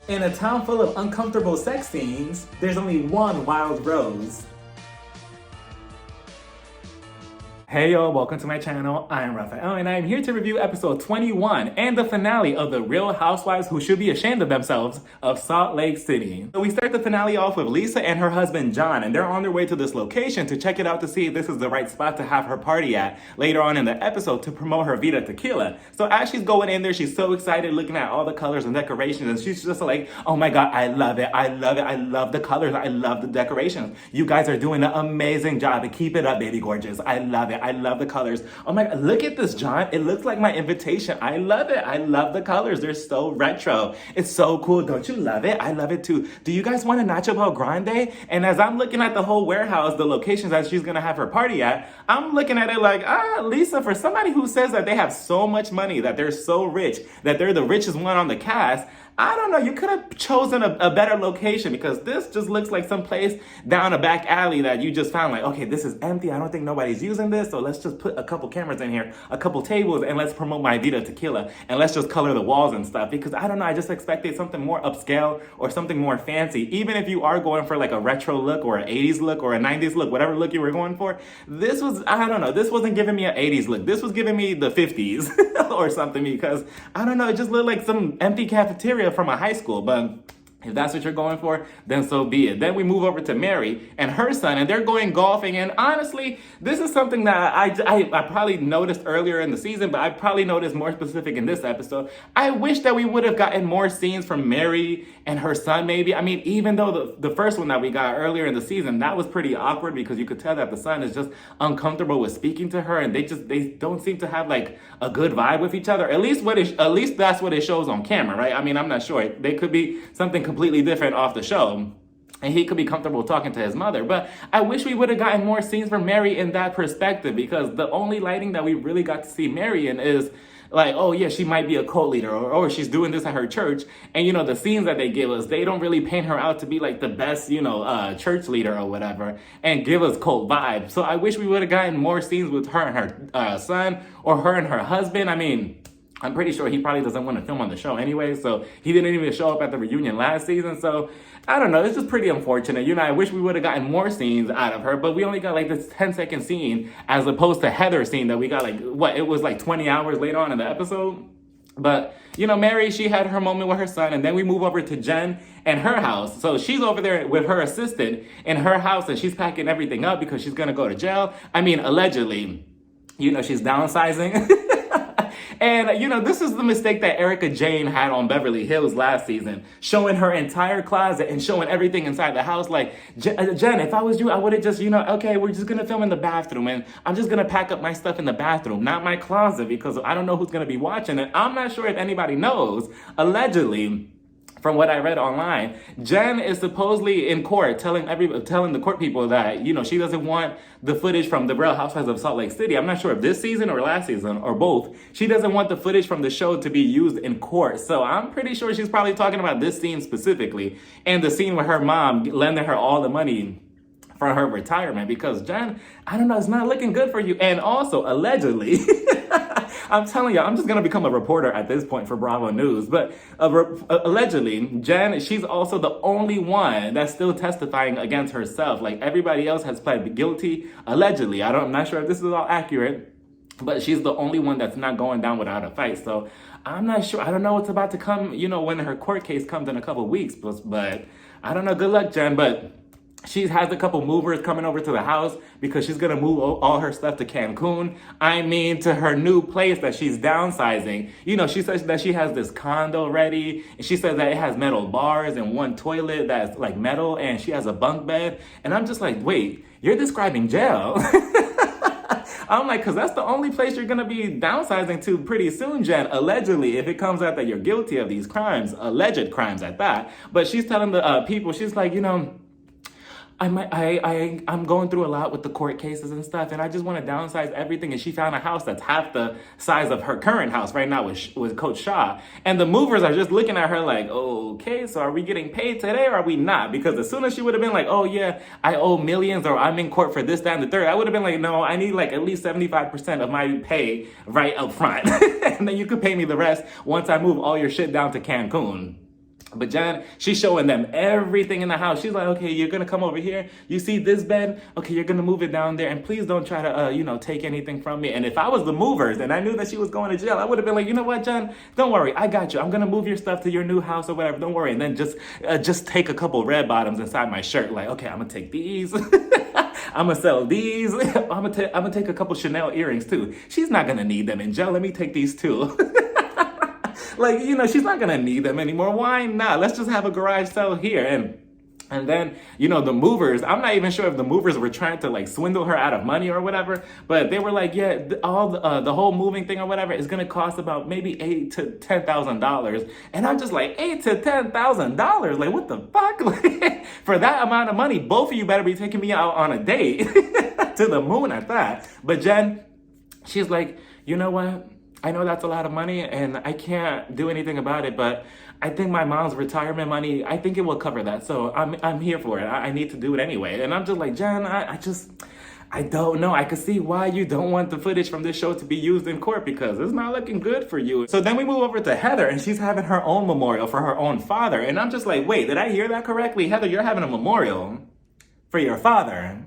In a town full of uncomfortable sex scenes, there's only one wild rose. Hey y'all, welcome to my channel. I am Raphael and I am here to review episode 21 and the finale of The Real Housewives Who Should Be Ashamed of Themselves of Salt Lake City. So we start the finale off with Lisa and her husband John, and they're on their way to this location to check it out to see if this is the right spot to have her party at later on in the episode to promote her Vida Tequila. So as she's going in there, she's so excited looking at all the colors and decorations, and she's just like, oh my god, I love it, I love it, I love the colors, I love the decorations. You guys are doing an amazing job and keep it up, baby gorgeous. I love it. I love the colors. Oh my god, look at this, John. It looks like my invitation. I love it. I love the colors. They're so retro. It's so cool. Don't you love it? I love it too. Do you guys want a Nacho Bel Grande? And as I'm looking at the whole warehouse, the locations that she's gonna have her party at, I'm looking at it like, Lisa, for somebody who says that they have so much money, that they're so rich, that they're the richest one on the cast, I don't know, you could have chosen a better location, because this just looks like some place down a back alley that you just found like, okay, this is empty. I don't think nobody's using this, so let's just put a couple cameras in here, a couple tables, and let's promote my Vida Tequila, and let's just color the walls and stuff, because I don't know, I just expected something more upscale or something more fancy. Even if you are going for like a retro look or an 80s look or a 90s look, whatever look you were going for, this was, I don't know, this wasn't giving me an 80s look. This was giving me the 50s or something, because I don't know, it just looked like some empty cafeteria from a high school. But if that's what you're going for, then so be it. Then we move over to Mary and her son, and they're going golfing. And honestly, this is something that I probably noticed earlier in the season, but I probably noticed more specific in this episode. I wish that we would have gotten more scenes from Mary and her son, maybe. I mean, even though the first one that we got earlier in the season, that was pretty awkward, because you could tell that the son is just uncomfortable with speaking to her, and they don't seem to have like a good vibe with each other. At least that's what it shows on camera, right? I mean, I'm not sure. They could be something completely different off the show, and he could be comfortable talking to his mother. But I wish we would have gotten more scenes from Mary in that perspective, because the only lighting that we really got to see Mary in is like, oh yeah, she might be a cult leader, or she's doing this at her church. And you know, the scenes that they give us, they don't really paint her out to be like the best, church leader or whatever, and give us cult vibes. So I wish we would have gotten more scenes with her and her son, or her and her husband. I mean, I'm pretty sure he probably doesn't want to film on the show anyway, so he didn't even show up at the reunion last season. So I don't know, it's just pretty unfortunate. I wish we would have gotten more scenes out of her, but we only got like this 10-second scene, as opposed to Heather's scene that we got it was like 20 hours later on in the episode. But, Mary, she had her moment with her son, and then we move over to Jen and her house. So she's over there with her assistant in her house, and she's packing everything up because she's gonna go to jail. I mean, allegedly. She's downsizing. And, this is the mistake that Erica Jane had on Beverly Hills last season, showing her entire closet and showing everything inside the house. Like, Jen, if I was you, I would have just, okay, we're just going to film in the bathroom, and I'm just going to pack up my stuff in the bathroom, not my closet, because I don't know who's going to be watching it. I'm not sure if anybody knows. Allegedly, from what I read online, Jen is supposedly in court telling the court people that, she doesn't want the footage from The Real Housewives of Salt Lake City. I'm not sure if this season or last season or both. She doesn't want the footage from the show to be used in court. So I'm pretty sure she's probably talking about this scene specifically, and the scene with her mom lending her all the money for her retirement, because Jen, I don't know, it's not looking good for you. And also, allegedly, I'm telling you, I'm just gonna become a reporter at this point for Bravo News. But allegedly, Jen, she's also the only one that's still testifying against herself. Like, everybody else has pled guilty, allegedly. I'm not sure if this is all accurate, but she's the only one that's not going down without a fight. So I'm not sure. I don't know what's about to come, when her court case comes in a couple weeks. But I don't know. Good luck, Jen. But she has a couple movers coming over to the house, because she's going to move all her stuff to Cancun. I mean, to her new place that she's downsizing. She says that she has this condo ready, and she says that it has metal bars and one toilet that's like metal, and she has a bunk bed. And I'm just like, wait, you're describing jail. I'm like, because that's the only place you're going to be downsizing to pretty soon, Jen, allegedly, if it comes out that you're guilty of these crimes, alleged crimes at that. But she's telling the people, she's like, I'm going through a lot with the court cases and stuff, and I just want to downsize everything. And she found a house that's half the size of her current house right now with Coach Shaw. And the movers are just looking at her like, okay, so are we getting paid today or are we not? Because as soon as she would have been like, oh yeah, I owe millions, or I'm in court for this, that, and the third, I would have been like, no, I need like at least 75% of my pay right up front. And then you could pay me the rest once I move all your shit down to Cancun. But Jen, she's showing them everything in the house. She's like, okay, you're gonna come over here. You see this bed? Okay, you're gonna move it down there, and please don't try to, take anything from me. And if I was the movers and I knew that she was going to jail, I would have been like, you know what, Jen? Don't worry, I got you. I'm gonna move your stuff to your new house or whatever. Don't worry. And then just take a couple red bottoms inside my shirt. Like, okay, I'm gonna take these. I'm gonna sell these. I'm gonna take a couple Chanel earrings too. She's not gonna need them in jail. Let me take these too. Like, she's not gonna need them anymore. Why not? Let's just have a garage sale here. And then, the movers, I'm not even sure if the movers were trying to like swindle her out of money or whatever, but they were like, yeah, the whole moving thing or whatever is gonna cost about maybe $8,000 to $10,000. And I'm just like, $8,000 to $10,000? Like, what the fuck? Like, for that amount of money, both of you better be taking me out on a date to the moon at that. But Jen, she's like, you know what? I know that's a lot of money and I can't do anything about it, but I think my mom's retirement money, I think it will cover that. So I'm here for it. I need to do it anyway. And I'm just like, Jen, I don't know. I could see why you don't want the footage from this show to be used in court because it's not looking good for you. So then we move over to Heather and she's having her own memorial for her own father. And I'm just like, wait, did I hear that correctly? Heather, you're having a memorial for your father.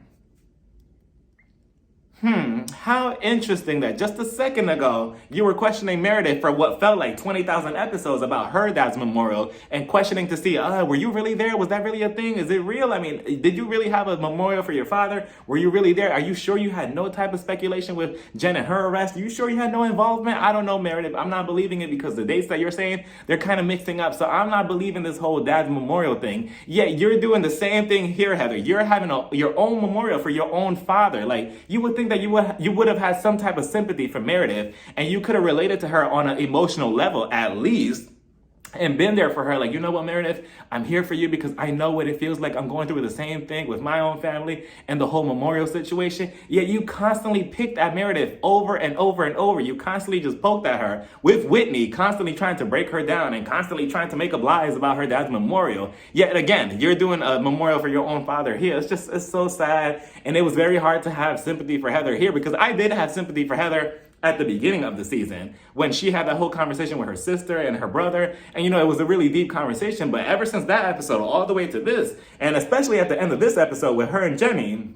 How interesting that just a second ago, you were questioning Meredith for what felt like 20,000 episodes about her dad's memorial and questioning to see, were you really there? Was that really a thing? Is it real? I mean, did you really have a memorial for your father? Were you really there? Are you sure you had no type of speculation with Jen and her arrest? Are you sure you had no involvement? I don't know, Meredith. I'm not believing it because the dates that you're saying, they're kind of mixing up. So I'm not believing this whole dad's memorial thing. Yet you're doing the same thing here, Heather. You're having your own memorial for your own father. Like, you would think that you would have had some type of sympathy for Meredith and you could have related to her on an emotional level at least and been there for her. Like, you know what, Meredith, I'm here for you because I know what it feels like. I'm going through the same thing with my own family and the whole memorial situation. Yet you constantly picked at Meredith over and over and over. You constantly just poked at her with Whitney, constantly trying to break her down and constantly trying to make up lies about her dad's memorial. Yet again, you're doing a memorial for your own father here. It's so sad. And it was very hard to have sympathy for Heather here because I did have sympathy for Heather at the beginning of the season when she had that whole conversation with her sister and her brother. And it was a really deep conversation. But ever since that episode all the way to this, and especially at the end of this episode with her and Jenny,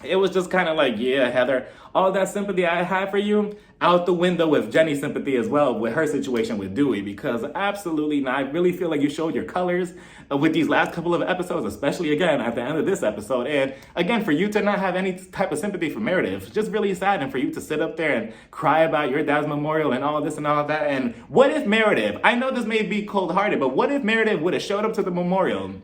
it was just kind of like, yeah, Heather, all that sympathy I had for you, out the window with Jenny's sympathy as well with her situation with Dewey, because absolutely not. I really feel like you showed your colors with these last couple of episodes, especially again at the end of this episode. And again, for you to not have any type of sympathy for Meredith, just really sad. And for you to sit up there and cry about your dad's memorial and all this and all of that. And what if Meredith, I know this may be cold-hearted, but what if Meredith would have showed up to the memorial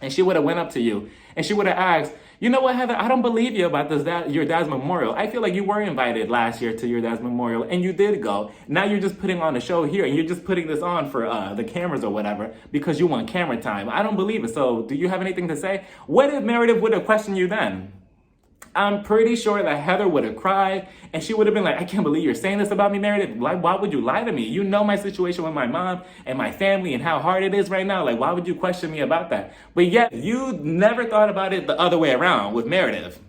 and she would have went up to you and she would have asked, you know what, Heather, I don't believe you about your dad's memorial. I feel like you were invited last year to your dad's memorial and you did go. Now you're just putting on a show here and you're just putting this on for the cameras or whatever because you want camera time. I don't believe it. So do you have anything to say? What if Meredith would have questioned you then? I'm pretty sure that Heather would have cried and she would have been like, I can't believe you're saying this about me, Meredith. Like, why would you lie to me? You know my situation with my mom and my family and how hard it is right now. Like, why would you question me about that? But yet you never thought about it the other way around with Meredith.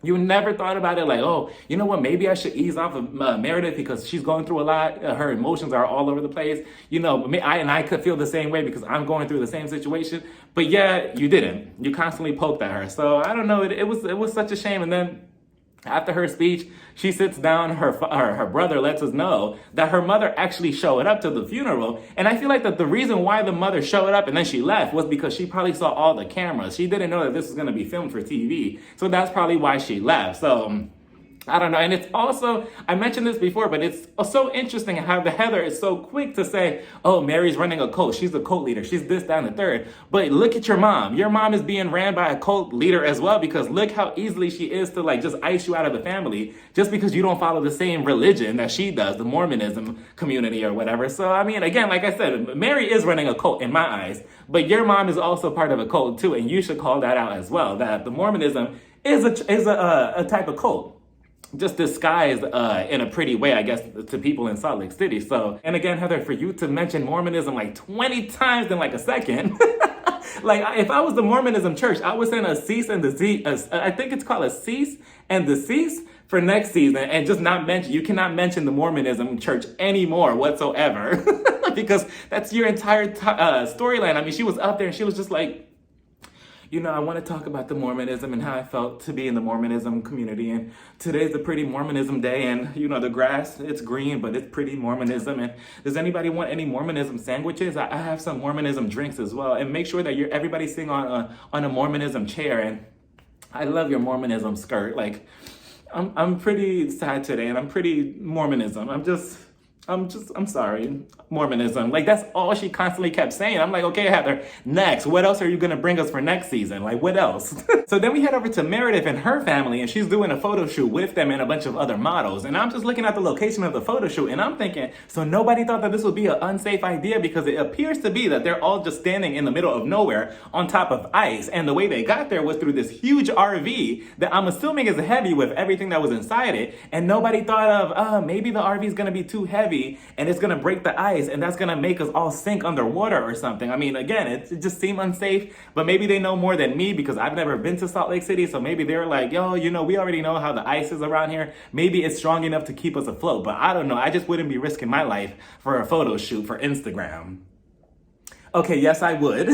You never thought about it like, oh, you know what, maybe I should ease off of Meredith because she's going through a lot. Her emotions are all over the place. I could feel the same way because I'm going through the same situation. But yeah, you didn't. You constantly poked at her. So I don't know, it was such a shame. And then after her speech, she sits down, her brother lets us know that her mother actually showed up to the funeral. And I feel like that the reason why the mother showed up and then she left was because she probably saw all the cameras. She didn't know that this was going to be filmed for TV. So that's probably why she left. So I don't know. And it's also, I mentioned this before, but it's so interesting how the Heather is so quick to say, oh, Mary's running a cult. She's a cult leader. She's this, that, and the third. But look at your mom. Your mom is being ran by a cult leader as well, because look how easily she is to like just ice you out of the family just because you don't follow the same religion that she does, the Mormonism community or whatever. So, I mean, again, like I said, Mary is running a cult in my eyes, but your mom is also part of a cult too. And you should call that out as well, that the Mormonism is a type of cult, just disguised in a pretty way, I guess, to people in Salt Lake City. So, and again, Heather, for you to mention Mormonism like 20 times in like a second, Like, if I was the Mormonism church, I would send a cease and desist, I think it's called a cease and desist for next season, and just not mention, you cannot mention the Mormonism church anymore whatsoever. Because that's your entire storyline. I mean, she was up there and she was just like, you know, I want to talk about the Mormonism and how I felt to be in the Mormonism community. And today's a pretty Mormonism day. And, you know, the grass, it's green, but it's pretty Mormonism. And does anybody want any Mormonism sandwiches? I have some Mormonism drinks as well. And make sure that everybody's sitting on a Mormonism chair. And I love your Mormonism skirt. Like, I'm pretty sad today, and I'm pretty Mormonism. I'm sorry, Mormonism. Like, that's all she constantly kept saying. I'm like, okay, Heather, next. What else are you gonna bring us for next season? Like, what else? So then we head over to Meredith and her family, and she's doing a photo shoot with them and a bunch of other models. And I'm just looking at the location of the photo shoot, and I'm thinking, so nobody thought that this would be an unsafe idea, because it appears to be that they're all just standing in the middle of nowhere on top of ice. And the way they got there was through this huge RV that I'm assuming is heavy with everything that was inside it. And nobody thought of, maybe the RV is gonna be too heavy and it's gonna break the ice, and that's gonna make us all sink underwater or something. I mean, again, it just seemed unsafe, but maybe they know more than me, because I've never been to Salt Lake City. So maybe they're like, yo, you know, we already know how the ice is around here. Maybe it's strong enough to keep us afloat. But I don't know. I just wouldn't be risking my life for a photo shoot for Instagram. Okay, yes, I would.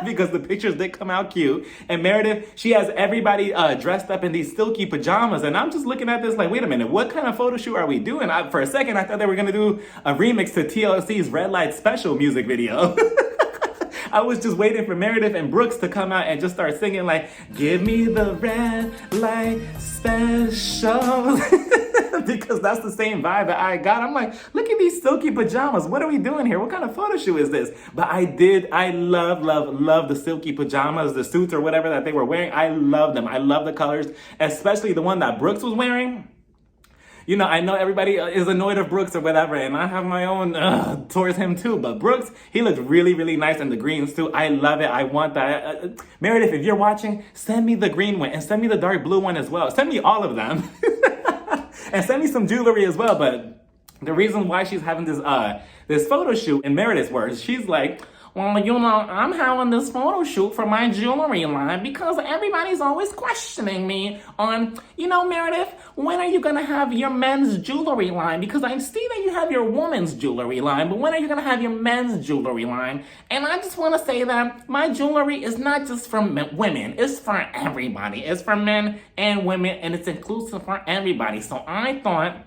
Because the pictures did come out cute. And Meredith, she has everybody dressed up in these silky pajamas. And I'm just looking at this like, wait a minute, what kind of photo shoot are we doing? For a second, I thought they were going to do a remix to TLC's Red Light Special music video. I was just waiting for Meredith and Brooks to come out and just start singing like, give me the red light special. Because that's the same vibe that I got. I'm like, look at these silky pajamas. What are we doing here? What kind of photo shoot is this? But I love the silky pajamas, the suits or whatever that they were wearing. I love them. I love the colors, especially the one that Brooks was wearing. You know, I know everybody is annoyed of Brooks or whatever, and I have my own towards him too. But Brooks, he looked really, really nice in the greens too. I love it. I want that. Meredith, if you're watching, send me the green one and send me the dark blue one as well. Send me all of them. And send me some jewelry as well. But the reason why she's having this photo shoot, in Meredith's words, she's like, well, you know, I'm having this photo shoot for my jewelry line because everybody's always questioning me on, you know, Meredith, when are you going to have your men's jewelry line? Because I see that you have your woman's jewelry line, but when are you going to have your men's jewelry line? And I just want to say that my jewelry is not just for women. It's for everybody. It's for men and women, and it's inclusive for everybody. So I thought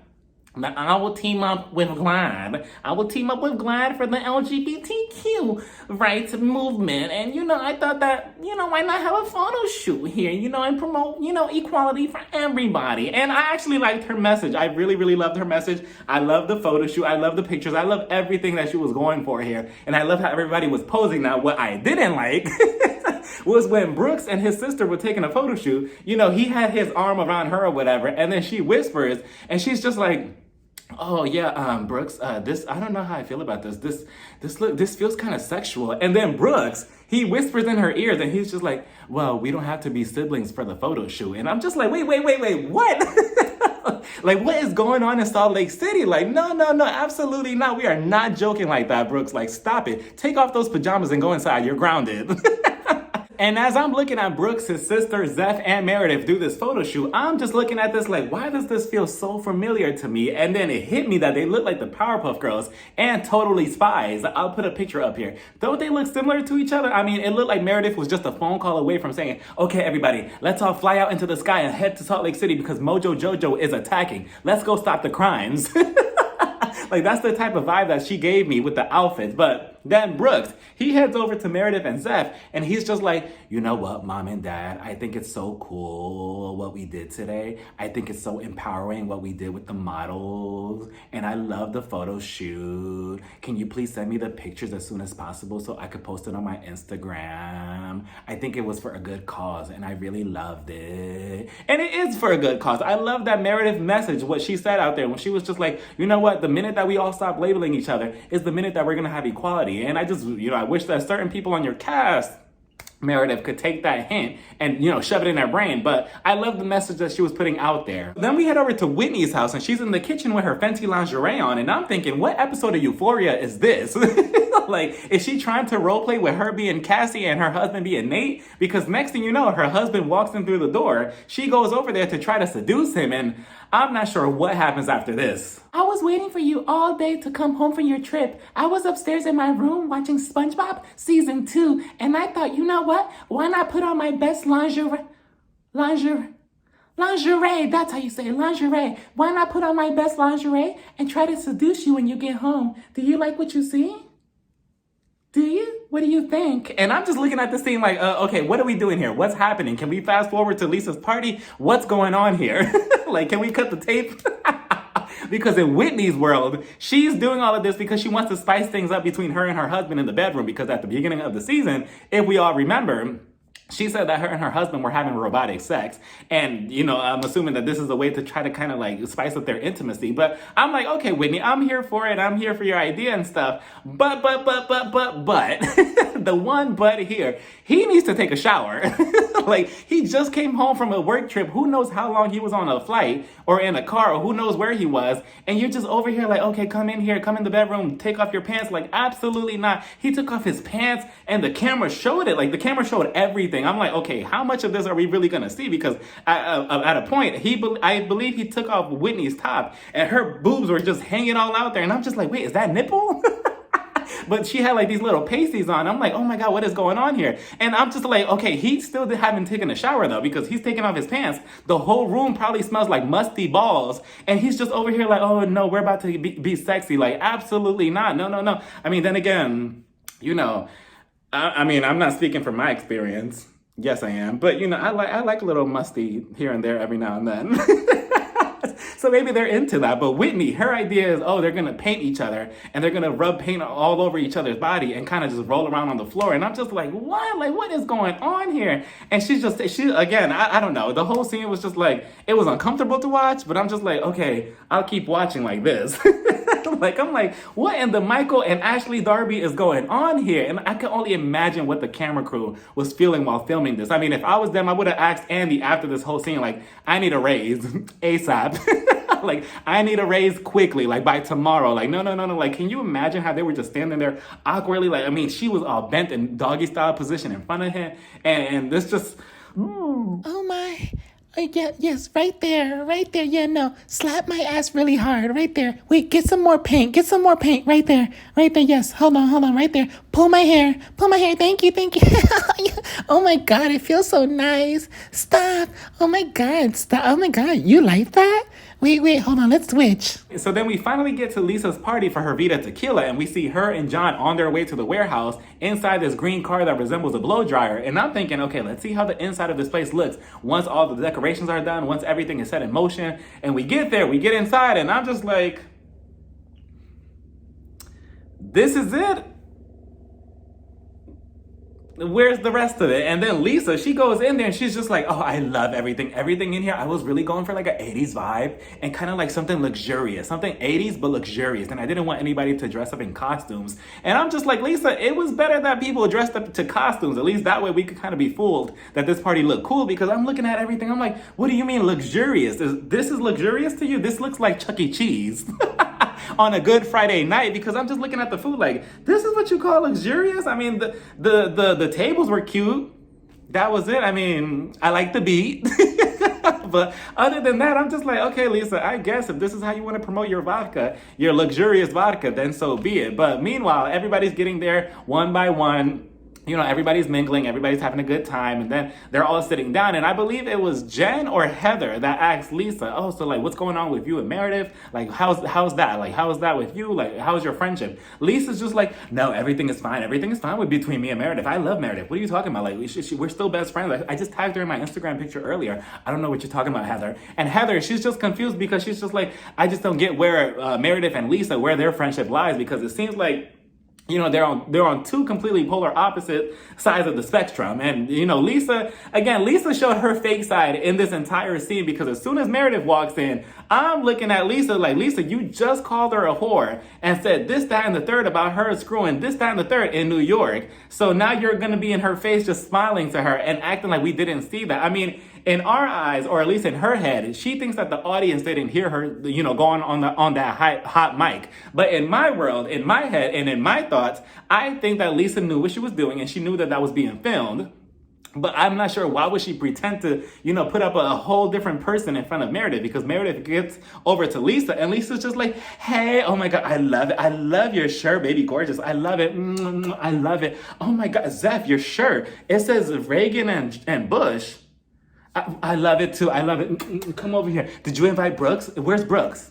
that I will team up with GLAAD. I will team up with GLAAD for the LGBTQ rights movement. And, you know, I thought that, you know, why not have a photo shoot here, you know, and promote, you know, equality for everybody. And I actually liked her message. I really, really loved her message. I love the photo shoot. I love the pictures. I love everything that she was going for here. And I love how everybody was posing. Now, what I didn't like was when Brooks and his sister were taking a photo shoot, you know, he had his arm around her or whatever, and then she whispers, and she's just like, oh yeah, Brooks, this, I don't know how I feel about this. This feels kind of sexual. And then Brooks, he whispers in her ears, and he's just like, well, we don't have to be siblings for the photo shoot. And I'm just like, wait, what? Like, what is going on in Salt Lake City? Like, no, absolutely not. We are not joking like that, Brooks. Like, stop it. Take off those pajamas and go inside. You're grounded. And as I'm looking at Brooks, his sister, Zeph, and Meredith do this photo shoot, I'm just looking at this like, why does this feel so familiar to me? And then it hit me that they look like the Powerpuff Girls and Totally Spies. I'll put a picture up here. Don't they look similar to each other? I mean, it looked like Meredith was just a phone call away from saying, okay, everybody, let's all fly out into the sky and head to Salt Lake City because Mojo Jojo is attacking. Let's go stop the crimes. Like, that's the type of vibe that she gave me with the outfits. But then Brooks, he heads over to Meredith and Zeph, and he's just like, you know what, Mom and Dad, I think it's so cool what we did today. I think it's so empowering what we did with the models, and I love the photo shoot. Can you please send me the pictures as soon as possible so I could post it on my Instagram? I think it was for a good cause, and I really loved it. And it is for a good cause. I love that Meredith message, what she said out there when she was just like, you know what, the minute that we all stop labeling each other is the minute that we're gonna have equality. And I just, you know, I wish that certain people on your cast, Meredith, could take that hint and, you know, shove it in their brain. But I love the message that she was putting out there. Then we head over to Whitney's house, and she's in the kitchen with her Fenty lingerie on, and I'm thinking, what episode of Euphoria is this? Like, is she trying to role play with her being Cassie and her husband being Nate? Because next thing you know, her husband walks in through the door. She goes over there to try to seduce him, and I'm not sure what happens after this. I was waiting for you all day to come home from your trip. I was upstairs in my room watching SpongeBob season 2, and I thought, you know what? Why not put on my best lingerie, that's how you say it, lingerie. Why not put on my best lingerie and try to seduce you when you get home? Do you like what you see? Do you? What do you think? And I'm just looking at this scene like, okay, what are we doing here? What's happening? Can we fast forward to Lisa's party? What's going on here? Like, can we cut the tape? Because in Whitney's world, she's doing all of this because she wants to spice things up between her and her husband in the bedroom. Because at the beginning of the season, if we all remember, she said that her and her husband were having robotic sex. And, you know, I'm assuming that this is a way to try to kind of like spice up their intimacy. But I'm like, okay, Whitney, I'm here for it. I'm here for your idea and stuff. But, the one but here, he needs to take a shower. Like, he just came home from a work trip. Who knows how long he was on a flight or in a car, or who knows where he was. And you're just over here like, okay, come in here, come in the bedroom, take off your pants. Like, absolutely not. He took off his pants and the camera showed it. Like, the camera showed everything. I'm like, okay, how much of this are we really going to see? Because at a point, I believe he took off Whitney's top and her boobs were just hanging all out there. And I'm just like, wait, is that nipple? But she had like these little pasties on. I'm like, oh my God, what is going on here? And I'm just like, okay, he still haven't taken a shower though, because he's taking off his pants. The whole room probably smells like musty balls. And he's just over here like, oh no, we're about to be sexy. Like, absolutely not. No. I mean, then again, you know, I mean, I'm not speaking from my experience. Yes, I am. But, you know, I like a little musty here and there every now and then. So maybe they're into that. But Whitney, her idea is, oh, they're going to paint each other and they're going to rub paint all over each other's body and kind of just roll around on the floor. And I'm just like, what? Like, what is going on here? And she again, I don't know. The whole scene was just like, it was uncomfortable to watch, but I'm just like, okay, I'll keep watching like this. I'm like, what in the Michael and Ashley Darby is going on here? And I can only imagine what the camera crew was feeling while filming this. I mean, if I was them, I would have asked Andy after this whole scene, like, I need a raise ASAP. Like, I need a raise quickly, like by tomorrow. Like, no. Like, can you imagine how they were just standing there awkwardly? Like, I mean, she was all bent in doggy style position in front of him. And this just, Oh my. Yeah, yes, right there. Yeah, no, slap my ass really hard, right there. Wait, get some more paint, right there, yes, hold on, right there. Pull my hair, thank you. Oh my God, it feels so nice. Stop, oh my God, you like that? Wait, hold on, let's switch. So then we finally get to Lisa's party for her Vida Tequila, and we see her and John on their way to the warehouse inside this green car that resembles a blow dryer. And I'm thinking, okay, let's see how the inside of this place looks once all the decorations are done, once everything is set in motion. And we get there, we get inside, and I'm just like, this is it? Where's the rest of it? And then Lisa, she goes in there and she's just like, oh, I love everything in here. I was really going for like an 80s vibe and kind of like something luxurious, something 80s but luxurious. And I didn't want anybody to dress up in costumes. And I'm just like, Lisa, it was better that people dressed up to costumes. At least that way we could kind of be fooled that this party looked cool, because I'm looking at everything. I'm like, what do you mean luxurious? This is luxurious to you? This looks like Chuck E. Cheese. On a good Friday night, because I'm just looking at the food like, this is what you call luxurious? I mean, the tables were cute. That was it. I mean, I like the beat. But other than that, I'm just like, okay, Lisa, I guess if this is how you want to promote your vodka, your luxurious vodka, then so be it. But meanwhile, everybody's getting there one by one. You know, everybody's mingling, everybody's having a good time, and then they're all sitting down. And I believe it was Jen or Heather that asked Lisa, oh, so like, what's going on with you and Meredith? Like, how's that? Like, how is that with you? Like, how's your friendship? Lisa's just like, no, everything is fine. Everything is fine between me and Meredith. I love Meredith. What are you talking about? Like, we're still best friends. Like, I just tagged her in my Instagram picture earlier. I don't know what you're talking about, Heather. And Heather, she's just confused because she's just like, I just don't get where Meredith and Lisa, where their friendship lies, because it seems like, you know, they're on two completely polar opposite sides of the spectrum. And, you know, Lisa showed her fake side in this entire scene, because as soon as Meredith walks in, I'm looking at Lisa like, Lisa, you just called her a whore and said this, that, and the third about her screwing this, that, and the third in New York. So now you're going to be in her face just smiling to her and acting like we didn't see that. I mean, in our eyes, or at least in her head, she thinks that the audience didn't hear her, going on that hot mic. But in my world, in my head, and in my thoughts, I think that Lisa knew what she was doing, and she knew that that was being filmed. But I'm not sure why would she pretend to, put up a whole different person in front of Meredith, because Meredith gets over to Lisa and Lisa's just like, hey, oh my God, I love it. I love your shirt, baby gorgeous. I love it. I love it. Oh my God, Zeph, your shirt. It says Reagan and Bush. I love it too. I love it. Come over here. Did you invite Brooks? Where's Brooks?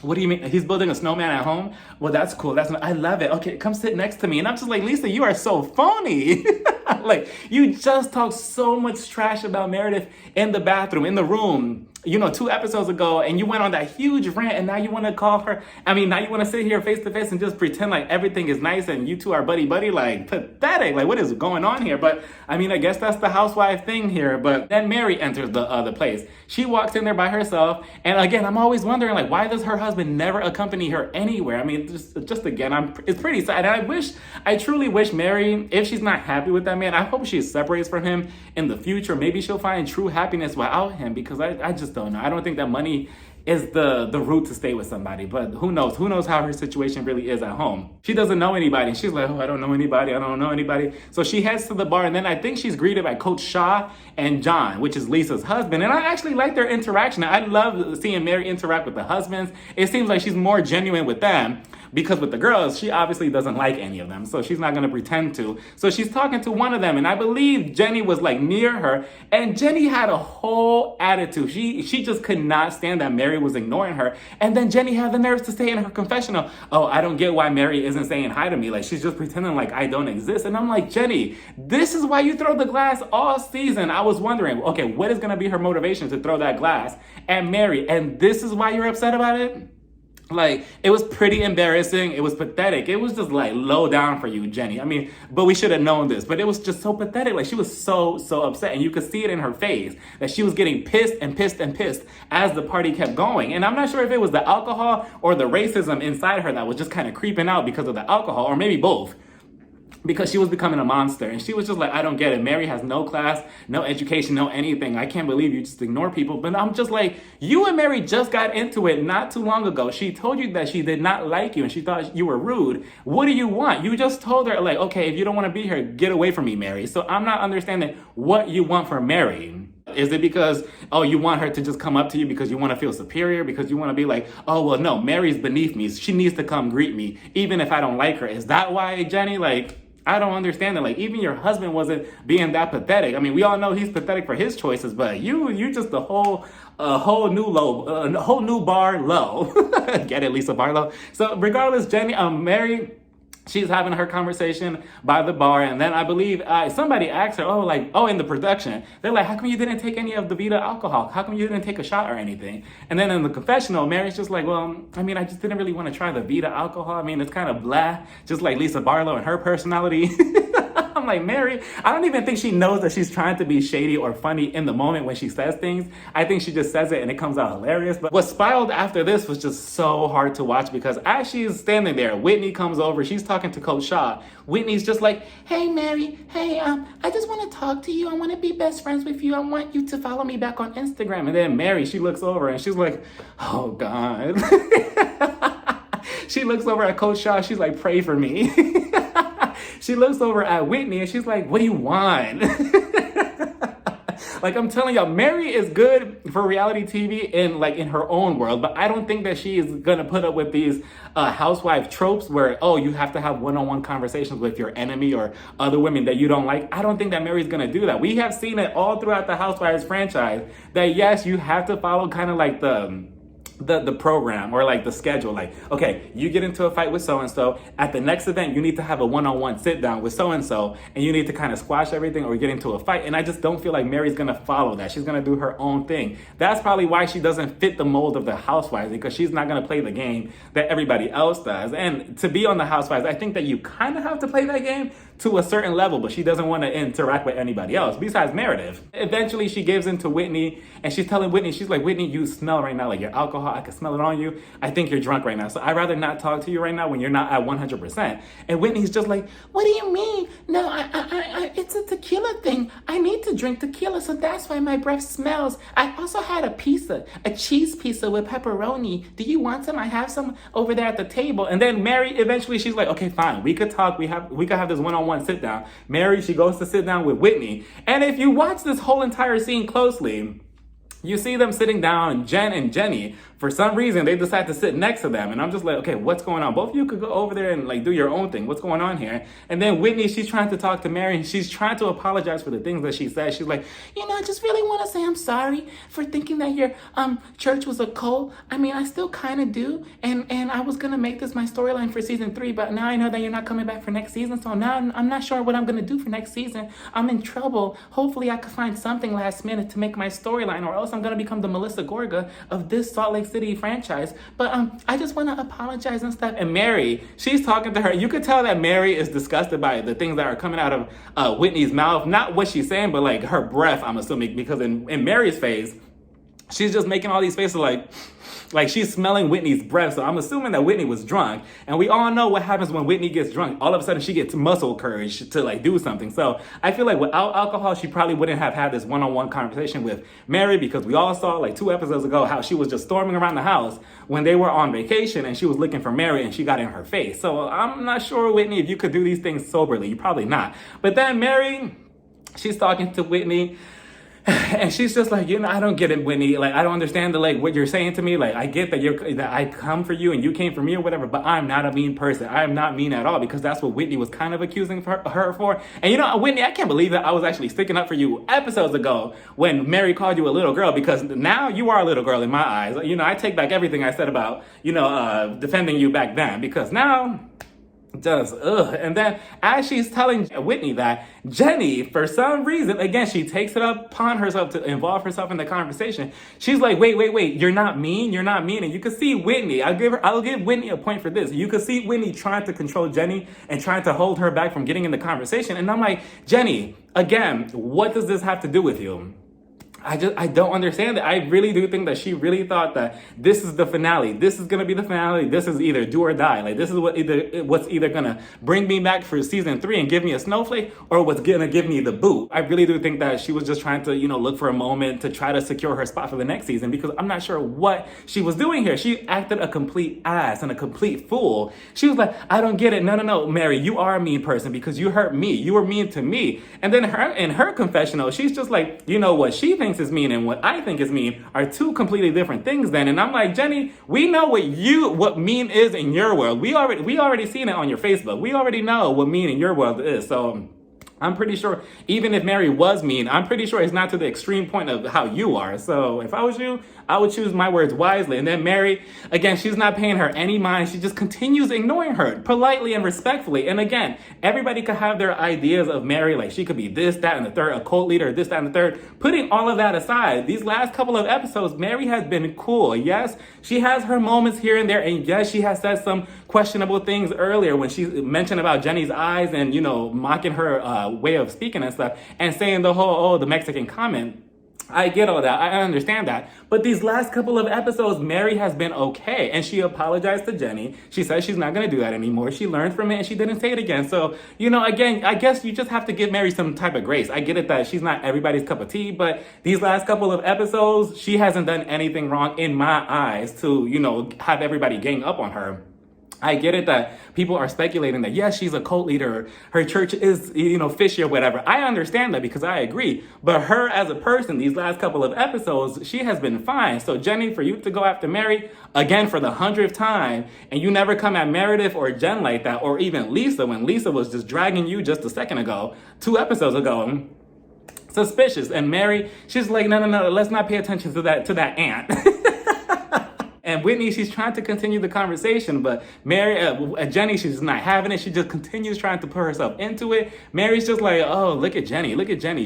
What do you mean? He's building a snowman at home? Well, that's cool. I love it. Okay, come sit next to me. And I'm just like, Lisa, you are so phony. Like, you just talked so much trash about Meredith in the bathroom, in the room, 2 episodes ago, and you went on that huge rant, and now you want to call her, now you want to sit here face to face and just pretend like everything is nice and you two are buddy-buddy, like, pathetic. Like, what is going on here? But, I guess that's the housewife thing here. But then Mary enters the place. She walks in there by herself, and again, I'm always wondering, like, why does her husband never accompany her anywhere? Just again, it's pretty sad. And I truly wish Mary, if she's not happy with that man, I hope she separates from him in the future. Maybe she'll find true happiness without him, because I just don't know. I don't think that money is the route to stay with somebody, but who knows? Who knows how her situation really is at home? She doesn't know anybody. She's like, oh, I don't know anybody. So she heads to the bar, and then I think she's greeted by Coach Shaw and John, which is Lisa's husband. And I actually like their interaction. I love seeing Mary interact with the husbands. It seems like she's more genuine with them, because with the girls, she obviously doesn't like any of them, so she's not gonna pretend to. So she's talking to one of them, and I believe Jenny was like near her, and Jenny had a whole attitude. She just could not stand that Mary was ignoring her. And then Jenny had the nerves to say in her confessional, oh, I don't get why Mary isn't saying hi to me. Like, she's just pretending like I don't exist. And I'm like, Jenny, this is why you throw the glass all season. I was wondering, okay, what is gonna be her motivation to throw that glass at Mary? And this is why you're upset about it? Like, it was pretty embarrassing. It was pathetic. It was just like low down for you, Jenny. But we should have known this. But it was just so pathetic. Like, she was so upset. And you could see it in her face that she was getting pissed as the party kept going. And I'm not sure if it was the alcohol or the racism inside her that was just kind of creeping out because of the alcohol, or maybe both. Because she was becoming a monster, and she was just like, I don't get it. Mary has no class, no education, no anything. I can't believe you just ignore people. But I'm just like, you and Mary just got into it not too long ago. She told you that she did not like you, and she thought you were rude. What do you want? You just told her, like, okay, if you don't want to be here, get away from me, Mary. So I'm not understanding what you want from Mary. Is it because, oh, you want her to just come up to you because you want to feel superior? Because you want to be like, oh, well, no, Mary's beneath me. She needs to come greet me, even if I don't like her. Is that why, Jenny? Like, I don't understand that. Like, even your husband wasn't being that pathetic. We all know he's pathetic for his choices, but you just a whole new bar low. Get it, Lisa Barlow? So regardless, Jenny, Mary, she's having her conversation by the bar, and then I believe somebody asked her, in the production, they're like, how come you didn't take any of the Vita alcohol? How come you didn't take a shot or anything? And then in the confessional, Mary's just like, well, I just didn't really want to try the Vita alcohol. It's kind of blah, just like Lisa Barlow and her personality. I'm like, Mary, I don't even think she knows that she's trying to be shady or funny in the moment when she says things. I think she just says it and it comes out hilarious. But what spiraled after this was just so hard to watch, because as she's standing there, Whitney comes over. She's talking to Coach Shaw. Whitney's just like, hey, Mary, hey, I just want to talk to you. I want to be best friends with you. I want you to follow me back on Instagram. And then Mary, she looks over and she's like, oh, God. She looks over at Coach Shaw. She's like, pray for me. She looks over at Whitney and she's like, what do you want? Like, I'm telling y'all, Mary is good for reality TV in her own world, but I don't think that she is gonna put up with these housewife tropes where, oh, you have to have one-on-one conversations with your enemy or other women that you don't like. I don't think that Mary's gonna do that. We have seen it all throughout the Housewives franchise that, yes, you have to follow kind of like the program or like the schedule. Like, okay, you get into a fight with so-and-so, at the next event you need to have a one-on-one sit down with so-and-so, and you need to kind of squash everything or get into a fight. And I just don't feel like Mary's gonna follow that. She's gonna do her own thing. That's probably why she doesn't fit the mold of the Housewives, because she's not gonna play the game that everybody else does. And to be on the Housewives, I think that you kind of have to play that game to a certain level, but she doesn't want to interact with anybody else besides Meredith. Eventually she gives in to Whitney, and she's telling Whitney, she's like, Whitney, you smell right now like your alcohol. I can smell it on you. I think you're drunk right now, so I'd rather not talk to you right now when you're not at 100%. And Whitney's just like, what do you mean? No, I it's a tequila thing. I need to drink. drink tequila, so that's why my breath smells. I also had a pizza, a cheese pizza with pepperoni. Do you want some? I have some over there at the table. And then Mary, eventually she's like, okay, fine, we could talk. We could have this one-on-one sit down. Mary, she goes to sit down with Whitney. And if you watch this whole entire scene closely, you see them sitting down, Jen and Jenny. For some reason, they decide to sit next to them. And I'm just like, okay, what's going on? Both of you could go over there and like do your own thing. What's going on here? And then Whitney, she's trying to talk to Mary and she's trying to apologize for the things that she said. She's like, I just really want to say I'm sorry for thinking that your church was a cult. I mean, I still kind of do. And I was going to make this my storyline for season 3, but now I know that you're not coming back for next season. So now I'm not sure what I'm going to do for next season. I'm in trouble. Hopefully I could find something last minute to make my storyline, or else I'm going to become the Melissa Gorga of this Salt Lake City franchise. But I just want to apologize and stuff. And Mary, she's talking to her. You could tell that Mary is disgusted by the things that are coming out of Whitney's mouth. Not what she's saying, but like her breath, I'm assuming, because in Mary's face, she's just making all these faces like she's smelling Whitney's breath. So I'm assuming that Whitney was drunk. And we all know what happens when Whitney gets drunk. All of a sudden she gets muscle courage to like do something. So I feel like without alcohol, she probably wouldn't have had this one-on-one conversation with Mary, because we all saw like 2 episodes ago how she was just storming around the house when they were on vacation and she was looking for Mary and she got in her face. So I'm not sure, Whitney, if you could do these things soberly. You probably not. But then Mary, she's talking to Whitney. And she's just like, I don't get it, Whitney. Like, I don't understand what you're saying to me. Like, I get that I come for you and you came for me or whatever, but I'm not a mean person. I am not mean at all, because that's what Whitney was kind of accusing her for. And Whitney, I can't believe that I was actually sticking up for you episodes ago when Mary called you a little girl, because now you are a little girl in my eyes. I take back everything I said about, defending you back then, because now just And then as she's telling Whitney that, Jenny, for some reason, again, she takes it upon herself to involve herself in the conversation. She's like, wait, you're not mean. And you can see Whitney, I'll give Whitney a point for this. You can see Whitney trying to control Jenny and trying to hold her back from getting in the conversation. And I'm like, Jenny, again, what does this have to do with you? I don't understand it. I really do think that she really thought that this is the finale. This is gonna be the finale. This is either do or die. Like, this is what's either gonna bring me back for season 3 and give me a snowflake, or what's gonna give me the boot. I really do think that she was just trying to, look for a moment to try to secure her spot for the next season, because I'm not sure what she was doing here. She acted a complete ass and a complete fool. She was like, I don't get it. No, Mary, you are a mean person because you hurt me. You were mean to me. And then in her confessional, she's just like, what she thinks is mean and what I think is mean are 2 completely different things then. And I'm like, Jenny, we know what mean is in your world. We already seen it on your Facebook. We already know what mean in your world is. So I'm pretty sure even if Mary was mean, I'm pretty sure it's not to the extreme point of how you are. So if I was you, I would choose my words wisely. And then Mary, again, she's not paying her any mind. She just continues ignoring her politely and respectfully. And again, everybody could have their ideas of Mary. Like, she could be this, that, and the third, a cult leader, this, that, and the third. Putting all of that aside, these last couple of episodes, Mary has been cool. Yes, she has her moments here and there. And yes, she has said some questionable things earlier when she mentioned about Jenny's eyes and, mocking her way of speaking and stuff, and saying the whole, the Mexican comment. I get all that. I understand that. But these last couple of episodes, Mary has been okay. And she apologized to Jenny. She said she's not going to do that anymore. She learned from it and she didn't say it again. So, again, I guess you just have to give Mary some type of grace. I get it that she's not everybody's cup of tea, but these last couple of episodes, she hasn't done anything wrong in my eyes to, have everybody gang up on her. I get it that people are speculating that, yes, she's a cult leader, her church is, fishy or whatever. I understand that because I agree. But her as a person, these last couple of episodes, she has been fine. So Jenny, for you to go after Mary, again, for the 100th time, and you never come at Meredith or Jen like that, or even Lisa, when Lisa was just dragging you just a second ago, 2 episodes ago, suspicious. And Mary, she's like, no, let's not pay attention to that aunt. And Whitney, she's trying to continue the conversation, but Jenny, she's not having it. She just continues trying to put herself into it. Mary's just like, oh, look at Jenny.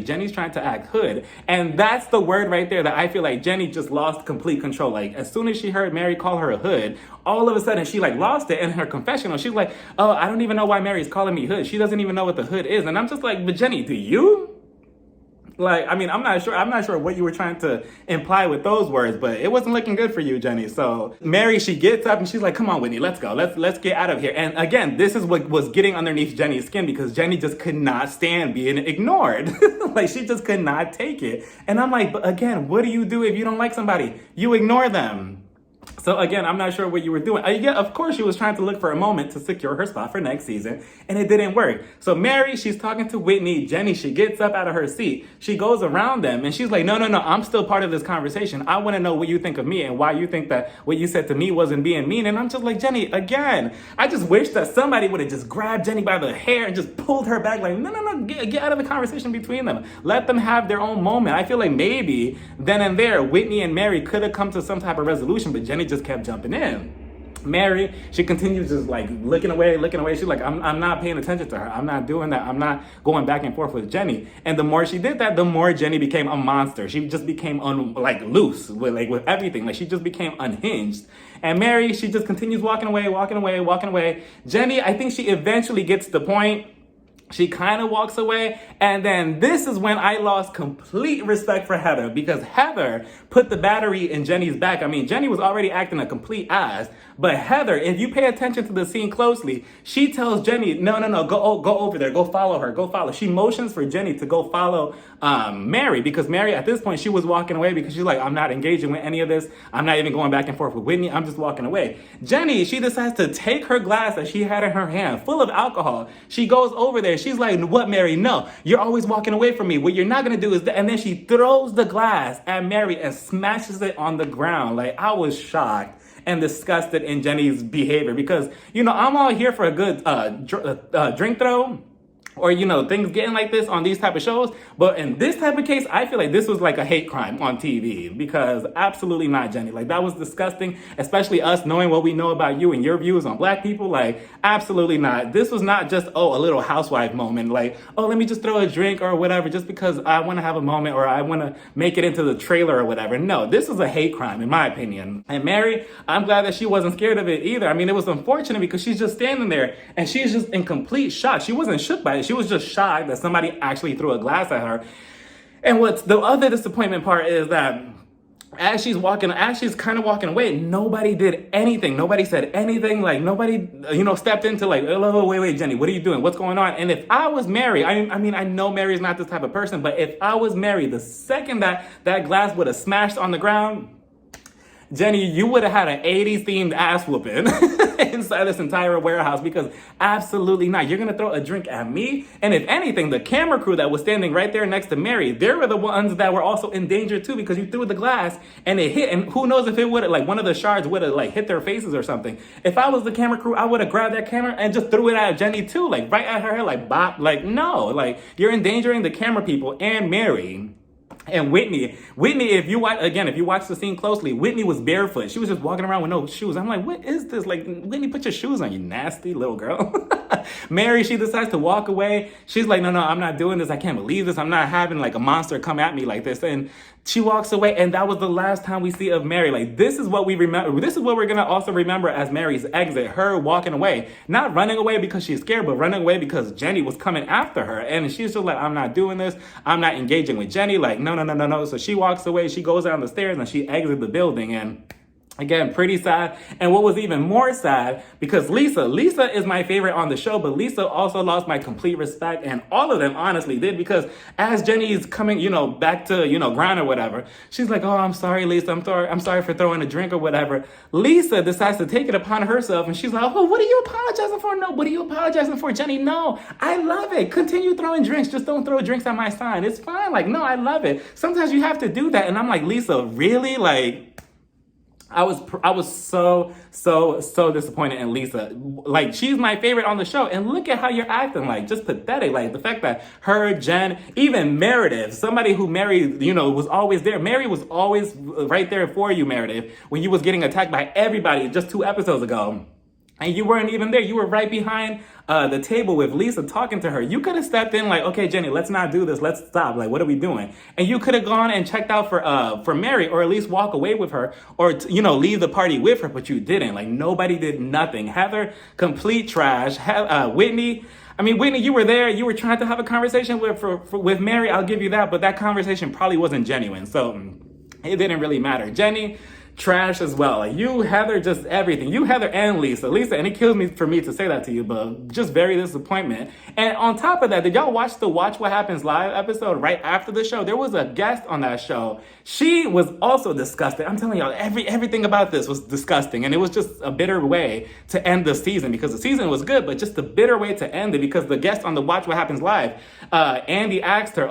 Jenny's trying to act hood. And that's the word right there that I feel like Jenny just lost complete control. Like, as soon as she heard Mary call her a hood, all of a sudden she lost it. In her confessional, she's like, oh, I don't even know why Mary's calling me hood. She doesn't even know what the hood is. And I'm just like, but Jenny, do you? Like, I mean, I'm not sure what you were trying to imply with those words, but it wasn't looking good for you, Jenny. So Mary, she gets up and she's like, come on, Whitney, let's go. Let's get out of here. And again, this is what was getting underneath Jenny's skin, because Jenny just could not stand being ignored. Like, she just could not take it. And I'm like, but again, what do you do if you don't like somebody? You ignore them. So again, I'm not sure what you were doing. Yeah, of course she was trying to look for a moment to secure her spot for next season, and it didn't work. So Mary, she's talking to Whitney. Jenny, she gets up out of her seat. She goes around them, and she's like, no, I'm still part of this conversation. I want to know what you think of me and why you think that what you said to me wasn't being mean. And I'm just like, Jenny, again, I just wish that somebody would have just grabbed Jenny by the hair and just pulled her back like, no, get out of the conversation between them. Let them have their own moment. I feel like maybe then and there, Whitney and Mary could have come to some type of resolution, but Jenny just kept jumping in. Mary, she continues just like looking away. She's like, I'm not paying attention to her. I'm not doing that. I'm not going back and forth with Jenny. And the more she did that, the more Jenny became a monster. She just became loose with everything. Like, she just became unhinged. And Mary, she just continues walking away. Jenny, I think she eventually gets to the point. She kind of walks away, and then this is when I lost complete respect for Heather, because Heather put the battery in Jenny's back. I mean, Jenny was already acting a complete ass, but Heather, if you pay attention to the scene closely, she tells Jenny, no, go over there, go follow her. She motions for Jenny to go follow Mary, because Mary, at this point, she was walking away because she's like, I'm not engaging with any of this. I'm not even going back and forth with Whitney. I'm just walking away. Jenny, she decides to take her glass that she had in her hand full of alcohol. She goes over there. She's like, what, Mary? No, you're always walking away from me. What you're not going to do is that. And then she throws the glass at Mary and smashes it on the ground. Like, I was shocked and disgusted in Jenny's behavior, because, I'm all here for a good drink throw, or, things getting like this on these type of shows. But in this type of case, I feel like this was like a hate crime on TV, because absolutely not, Jenny. Like, that was disgusting, especially us knowing what we know about you and your views on Black people. Like, absolutely not. This was not just, a little housewife moment. Like, let me just throw a drink or whatever just because I want to have a moment, or I want to make it into the trailer or whatever. No, this was a hate crime, in my opinion. And Mary, I'm glad that she wasn't scared of it either. I mean, it was unfortunate because she's just standing there and she's just in complete shock. She wasn't shook by it. She was just shocked that somebody actually threw a glass at her. And what's the other disappointment part is that as she's kind of walking away, nobody did anything. Nobody said anything. Like, nobody, stepped into like, oh, wait, Jenny, what are you doing? What's going on? And if I was Mary, I mean, I know Mary's not this type of person, but if I was Mary, the second that glass would have smashed on the ground, Jenny, you would have had an 80s themed ass whooping inside this entire warehouse, because absolutely not. You're going to throw a drink at me? And if anything, the camera crew that was standing right there next to Mary, they were the ones that were also in danger too, because you threw the glass and it hit. And who knows if it would have, like, one of the shards would have like hit their faces or something. If I was the camera crew, I would have grabbed that camera and just threw it at Jenny too, like right at her head, like bop. Like, no, like, you're endangering the camera people and Mary. And Whitney, if you watch the scene closely, Whitney was barefoot. She was just walking around with no shoes. I'm like, what is this? Like, Whitney, put your shoes on, you nasty little girl. Mary, she decides to walk away. She's like, no, I'm not doing this. I can't believe this. I'm not having like a monster come at me like this. And she walks away, and that was the last time we see of Mary. Like, this is what we remember. This is what we're going to also remember as Mary's exit, her walking away. Not running away because she's scared, but running away because Jenny was coming after her. And she's just like, I'm not doing this. I'm not engaging with Jenny. Like, no. So she walks away. She goes down the stairs and she exits the building. And again, pretty sad. And what was even more sad, because Lisa is my favorite on the show, but Lisa also lost my complete respect, and all of them honestly did, because as Jenny's coming, back to, ground or whatever, she's like, oh, I'm sorry, Lisa. I'm sorry for throwing a drink or whatever. Lisa decides to take it upon herself, and she's like, oh, what are you apologizing for? No, what are you apologizing for, Jenny? No, I love it. Continue throwing drinks. Just don't throw drinks at my sign. It's fine. Like, no, I love it. Sometimes you have to do that. And I'm like, Lisa, really? Like, I was so disappointed in Lisa. Like, she's my favorite on the show, and look at how you're acting. Like, just pathetic. Like, the fact that her, Jen, even Meredith, somebody who Mary, was always there. Mary was always right there for you, Meredith, when you was getting attacked by everybody just 2 episodes ago. And you weren't even there. You were right behind the table with Lisa talking to her. You could have stepped in like, okay, Jenny, let's not do this. Let's stop. Like, what are we doing? And you could have gone and checked out for Mary, or at least walk away with her, or, leave the party with her, but you didn't. Like, nobody did nothing. Heather, complete trash. Whitney, I mean, Whitney, you were there. You were trying to have a conversation with Mary. I'll give you that. But that conversation probably wasn't genuine. So it didn't really matter. Jenny, trash as well. Like you, Heather, just everything. You, Heather, and Lisa. Lisa, and it kills me for me to say that to you, but just very disappointment. And on top of that, did y'all watch the Watch What Happens Live episode right after the show? There was a guest on that show. She was also disgusting. I'm telling y'all, everything about this was disgusting. And it was just a bitter way to end the season because the season was good, but just a bitter way to end it because the guest on the Watch What Happens Live, Andy asked her,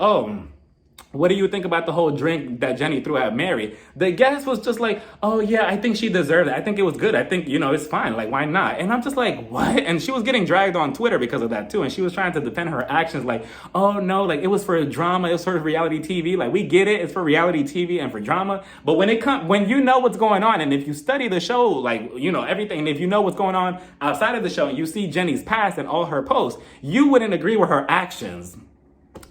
what do you think about the whole drink that Jenny threw at Mary? The guest was just like, oh yeah, I think she deserved it. I think it was good. I think, it's fine. Like, why not? And I'm just like, what? And she was getting dragged on Twitter because of that too. And she was trying to defend her actions like, oh no, like it was for drama. It was for reality TV. Like we get it. It's for reality TV and for drama. But when you know what's going on and if you study the show, like, everything, and if you know what's going on outside of the show and you see Jenny's past and all her posts, you wouldn't agree with her actions.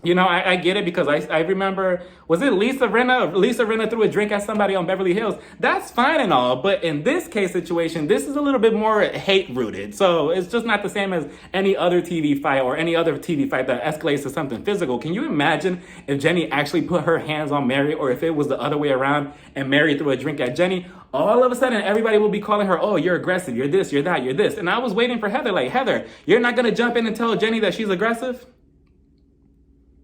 I get it because I remember, was it Lisa Rinna? Lisa Rinna threw a drink at somebody on Beverly Hills. That's fine and all, but in this case situation, this is a little bit more hate rooted. So it's just not the same as any other TV fight or any other TV fight that escalates to something physical. Can you imagine if Jenny actually put her hands on Mary or if it was the other way around and Mary threw a drink at Jenny? All of a sudden, everybody will be calling her, oh, you're aggressive, you're this, you're that, you're this. And I was waiting for Heather, like, Heather, you're not going to jump in and tell Jenny that she's aggressive?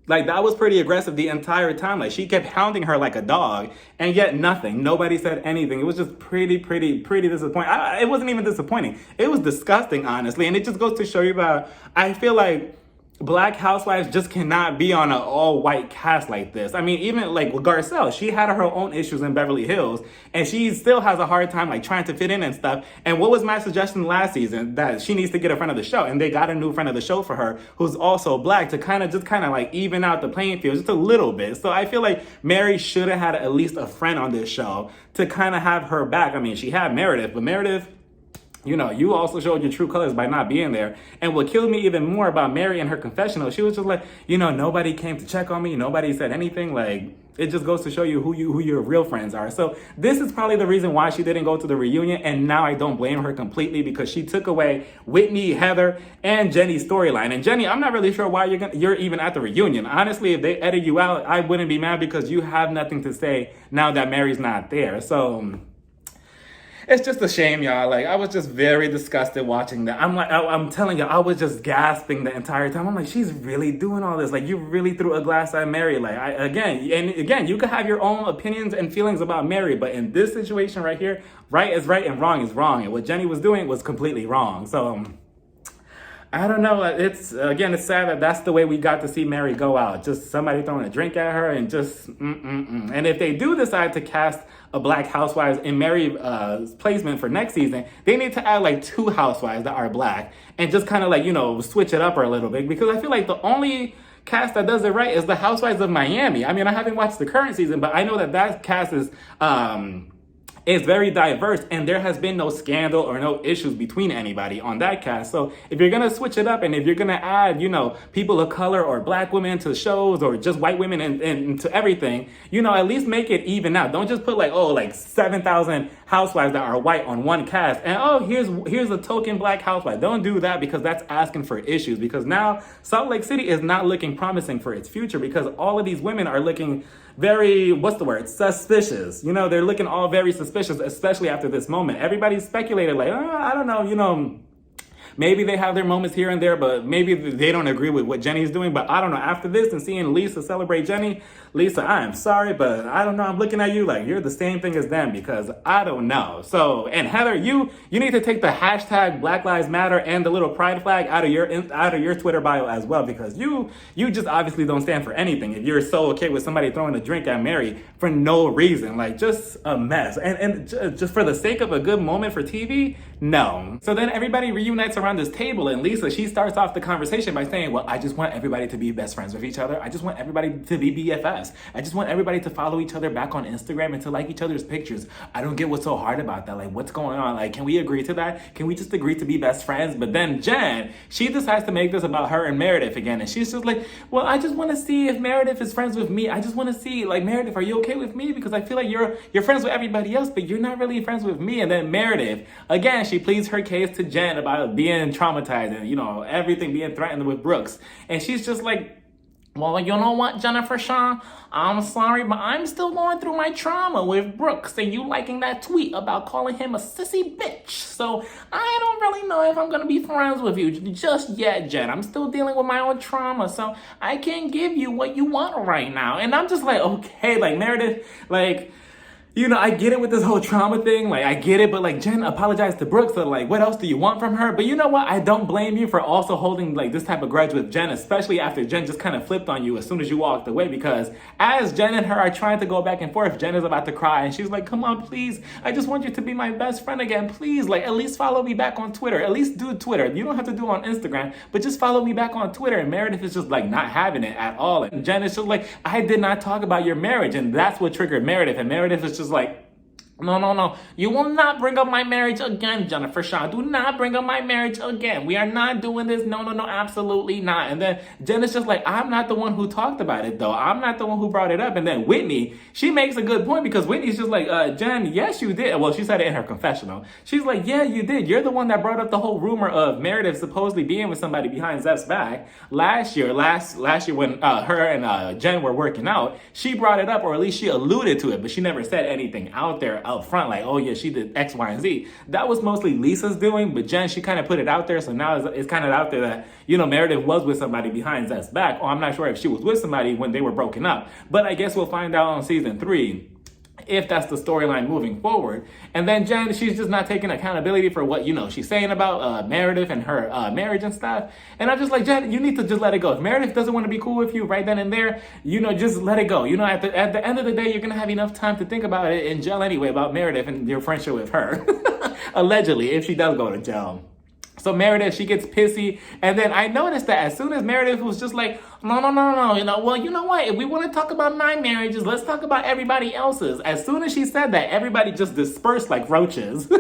Like, that was pretty aggressive the entire time. Like, she kept hounding her like a dog, and yet nothing. Nobody said anything. It was just pretty disappointing. It wasn't even disappointing. It was disgusting, honestly. And it just goes to show you about, I feel like Black Housewives just cannot be on an all-white cast like this. I mean, even like with Garcelle, she had her own issues in Beverly Hills, and she still has a hard time like trying to fit in and stuff. And what was my suggestion last season? That she needs to get a friend of the show, and they got a new friend of the show for her who's also Black to kind of like even out the playing field just a little bit. So I feel like Mary should have had at least a friend on this show to kind of have her back. I mean, she had Meredith, but Meredith, you also showed your true colors by not being there. And what killed me even more about Mary and her confessional, she was just like, nobody came to check on me. Nobody said anything. Like, it just goes to show you who your real friends are. So this is probably the reason why she didn't go to the reunion. And now I don't blame her completely because she took away Whitney, Heather, and Jenny's storyline. And Jenny, I'm not really sure why you're even at the reunion. Honestly, if they edit you out, I wouldn't be mad because you have nothing to say now that Mary's not there. So it's just a shame, y'all. Like, I was just very disgusted watching that. I'm telling you, I was just gasping the entire time. I'm like, she's really doing all this. Like, you really threw a glass at Mary. Like, again, you could have your own opinions and feelings about Mary, but in this situation right here, right is right and wrong is wrong. And what Jenny was doing was completely wrong. So, I don't know. It's sad that that's the way we got to see Mary go out. Just somebody throwing a drink at her and just, And if they do decide to cast a Black Housewives in Mary's placement for next season, they need to add like 2 housewives that are Black and just kind of like, switch it up a little bit because I feel like the only cast that does it right is the Housewives of Miami. I mean, I haven't watched the current season, but I know that cast is very diverse and there has been no scandal or no issues between anybody on that cast. So if you're going to switch it up and if you're going to add, people of color or Black women to shows or just white women and to everything, at least make it even out. Don't just put like 7,000 housewives that are white on one cast and here's a token Black housewife. Don't do that because that's asking for issues because now Salt Lake City is not looking promising for its future because all of these women are looking very, suspicious. They're looking all very suspicious, especially after this moment. Everybody's speculated like, I don't know, maybe they have their moments here and there, but maybe they don't agree with what Jenny's doing. But I don't know. After this and seeing Lisa celebrate Jenny, Lisa, I am sorry, but I don't know. I'm looking at you like you're the same thing as them because I don't know. So, and Heather, you need to take the hashtag Black Lives Matter and the little pride flag out of your Twitter bio as well because you just obviously don't stand for anything. If you're so okay with somebody throwing a drink at Mary for no reason, like just a mess. And just for the sake of a good moment for TV, no. So then everybody reunites around this table and Lisa, she starts off the conversation by saying, well, I just want everybody to be best friends with each other. I just want everybody to be BFFs. I just want everybody to follow each other back on Instagram and to like each other's pictures. I don't get what's so hard about that. Like, what's going on? Like, can we agree to that? Can we just agree to be best friends? But then Jen, she decides to make this about her and Meredith again. And she's just like, well, I just want to see if Meredith is friends with me. I just want to see, like, Meredith, are you okay with me? Because I feel like you're friends with everybody else, but you're not really friends with me. And then Meredith, again, she pleads her case to Jen about being traumatized and, everything being threatened with Brooks. And she's just like, well, you know what, Jennifer Shaw? I'm sorry, but I'm still going through my trauma with Brooks and you liking that tweet about calling him a sissy bitch. So I don't really know if I'm going to be friends with you just yet, Jen. I'm still dealing with my own trauma, so I can't give you what you want right now. And I'm just like, okay, like Meredith, like, I get it with this whole trauma thing. Like, I get it, but like, Jen apologized to Brooke, so like, what else do you want from her? But you know what? I don't blame you for also holding like this type of grudge with Jen, especially after Jen just kind of flipped on you as soon as you walked away. Because as Jen and her are trying to go back and forth, Jen is about to cry, and she's like, come on, please. I just want you to be my best friend again. Please, like, at least follow me back on Twitter. At least do Twitter. You don't have to do it on Instagram, but just follow me back on Twitter. And Meredith is just like not having it at all. And Jen is just like, I did not talk about your marriage. And that's what triggered Meredith. And Meredith is just like, no. You will not bring up my marriage again, Jennifer Shaw. Do not bring up my marriage again. We are not doing this. No, absolutely not. And then Jen is just like, I'm not the one who talked about it, though. I'm not the one who brought it up. And then Whitney, she makes a good point because Whitney's just like, Jen, yes, you did. Well, she said it in her confessional. She's like, yeah, you did. You're the one that brought up the whole rumor of Meredith supposedly being with somebody behind Zeph's back. Last year when her and Jen were working out, she brought it up, or at least she alluded to it, but she never said anything out there up front, like, oh yeah, she did X, Y, and Z. That was mostly Lisa's doing, but Jen, she kind of put it out there, so now it's kind of out there that, Meredith was with somebody behind Zeph's back. Oh, I'm not sure if she was with somebody when they were broken up, but I guess we'll find out on season 3 if that's the storyline moving forward. And then Jen, she's just not taking accountability for what, she's saying about Meredith and her marriage and stuff. And I'm just like, Jen, you need to just let it go. If Meredith doesn't want to be cool with you right then and there, just let it go. At the end of the day, you're going to have enough time to think about it in jail anyway, about Meredith and your friendship with her. Allegedly, if she does go to jail. So Meredith, she gets pissy. And then I noticed that as soon as Meredith was just like, no. Well, you know what? If we want to talk about my marriages, let's talk about everybody else's. As soon as she said that, everybody just dispersed like roaches.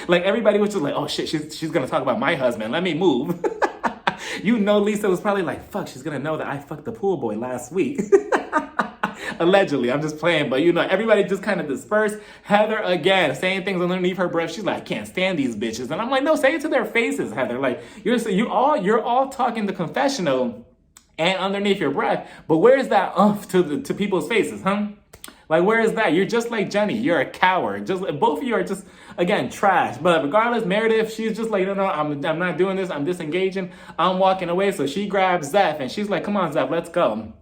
Like everybody was just like, oh shit, she's going to talk about my husband. Let me move. Lisa was probably like, fuck, she's going to know that I fucked the pool boy last week. Allegedly, I'm just playing, but everybody just kind of dispersed. Heather, again, saying things underneath her breath. She's like, I can't stand these bitches. And I'm like, no, say it to their faces, Heather. Like, you're all talking the confessional and underneath your breath, but where's that to people's faces, huh? Like, where is that? You're just like Jenny. You're a coward. Both of you are just, again, trash. But regardless, Meredith, she's just like, no, I'm not doing this. I'm disengaging. I'm walking away. So she grabs Zeph and she's like, come on, Zeph, let's go.